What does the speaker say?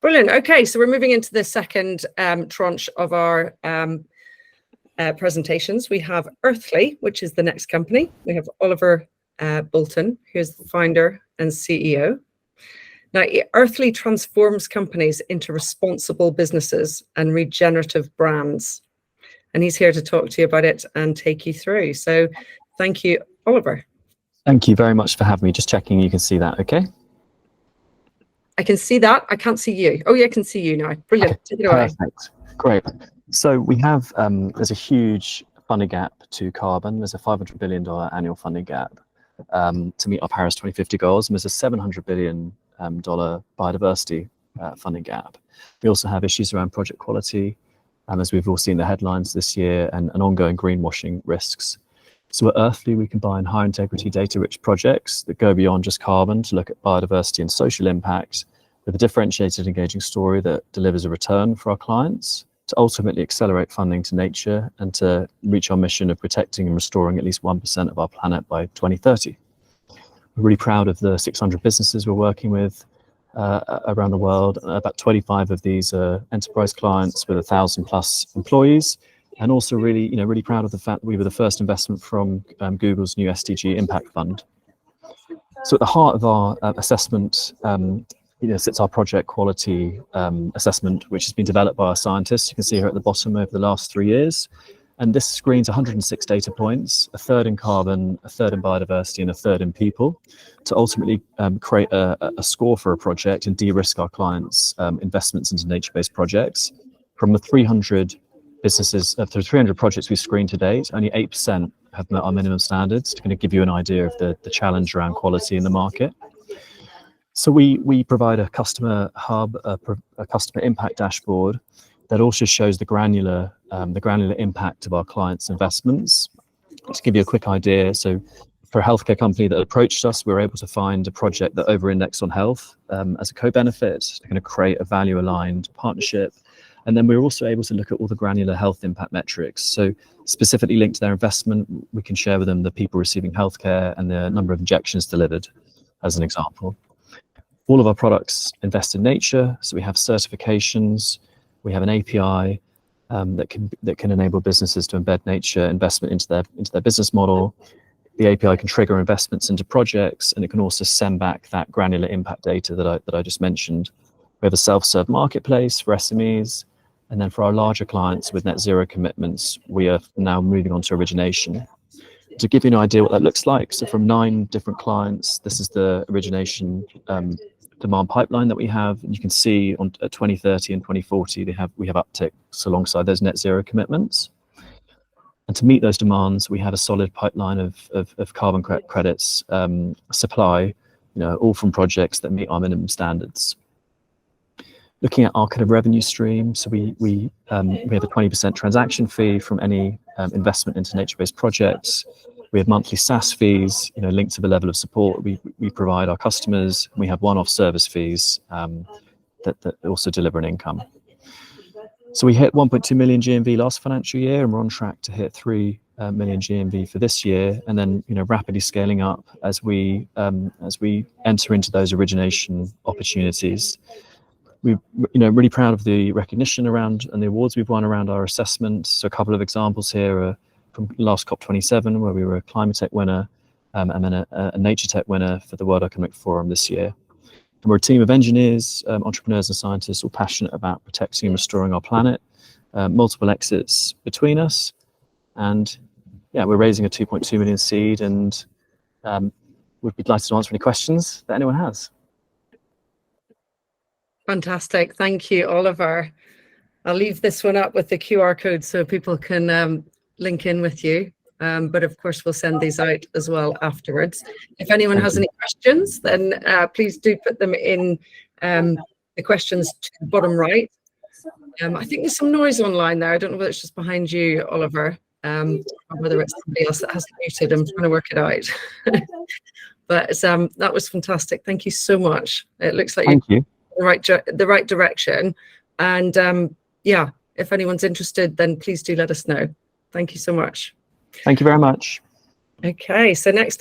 Brilliant. Okay, so we're moving into the second tranche of our presentations. We have Earthly, which is the next company. We have Oliver Bolton, who's the founder and CEO. Now, Earthly transforms companies into responsible businesses and regenerative brands. And he's here to talk to you about it and take you through. So thank you, Oliver. Thank you very much for having me. Just checking you can see that, okay? I can see that. I can't see you. Oh, yeah, I can see you now. Brilliant. Okay, take it away. perfect. Great. So we have, there's a huge funding gap to carbon. There's a $500 billion annual funding gap to meet our Paris 2050 goals. And there's a $700 billion biodiversity funding gap. We also have issues around project quality, as we've all seen the headlines this year, and ongoing greenwashing risks. So at Earthly, we combine high integrity data-rich projects that go beyond just carbon to look at biodiversity and social impact with a differentiated, engaging story that delivers a return for our clients to ultimately accelerate funding to nature and to reach our mission of protecting and restoring at least 1% of our planet by 2030. We're really proud of the 600 businesses we're working with around the world. About 25 of these are enterprise clients with 1,000+ employees. And also really proud of the fact that we were the first investment from Google's new SDG Impact Fund. So at the heart of our assessment sits our project quality assessment, which has been developed by our scientists. You can see here at the bottom over the last 3 years. And this screens 106 data points, a third in carbon, a third in biodiversity, and a third in people, to ultimately create a score for a project and de-risk our clients' investments into nature-based projects. From the 300 businesses, through 300 projects we've screened to date, only 8% have met our minimum standards, to kind of give you an idea of the challenge around quality in the market. So we provide a customer hub, a customer impact dashboard that also shows the granular impact of our clients' investments. To give you a quick idea, so for a healthcare company that approached us, we were able to find a project that over-indexed on health as a co-benefit, to kind of create a value-aligned partnership. And then we were also able to look at all the granular health impact metrics. So specifically linked to their investment, we can share with them the people receiving healthcare and the number of injections delivered, as an example. All of our products invest in nature, so we have certifications. We have an API that can enable businesses to embed nature investment into their business model. The API can trigger investments into projects, and it can also send back that granular impact data that I just mentioned. We have a self-serve marketplace for SMEs. And then for our larger clients with net zero commitments, we are now moving on to origination. To give you an idea what that looks like, so from 9 different clients, this is the origination demand pipeline that we have. And you can see at 2030 and 2040, we have upticks alongside those net zero commitments. And to meet those demands, we have a solid pipeline of carbon credits supply, all from projects that meet our minimum standards. Looking at our kind of revenue stream, so we have a 20% transaction fee from any investment into nature-based projects. We have monthly SaaS fees, linked to the level of support we provide our customers. We have one-off service fees that also deliver an income. So we hit 1.2 million GMV last financial year, and we're on track to hit 3 million GMV for this year, and then rapidly scaling up as we enter into those origination opportunities. We're really proud of the recognition around and the awards we've won around our assessment. So a couple of examples here are from last COP27, where we were a Climate Tech winner and then a Nature Tech winner for the World Economic Forum this year. And we're a team of engineers, entrepreneurs and scientists, all passionate about protecting and restoring our planet. Multiple exits between us. And yeah, we're raising a 2.2 million seed, and we'd be delighted to answer any questions that anyone has. Fantastic. Thank you, Oliver. I'll leave this one up with the QR code so people can link in with you. But of course, we'll send these out as well afterwards. If anyone has any questions, then please do put them in the questions to the bottom right. I think there's some noise online there. I don't know whether it's just behind you, Oliver, or whether it's somebody else that has it muted. I'm trying to work it out. But that was fantastic. Thank you so much. It looks like you're the right direction. And yeah, if anyone's interested, then please do let us know. Thank you so much. Thank you very much. Okay, so next up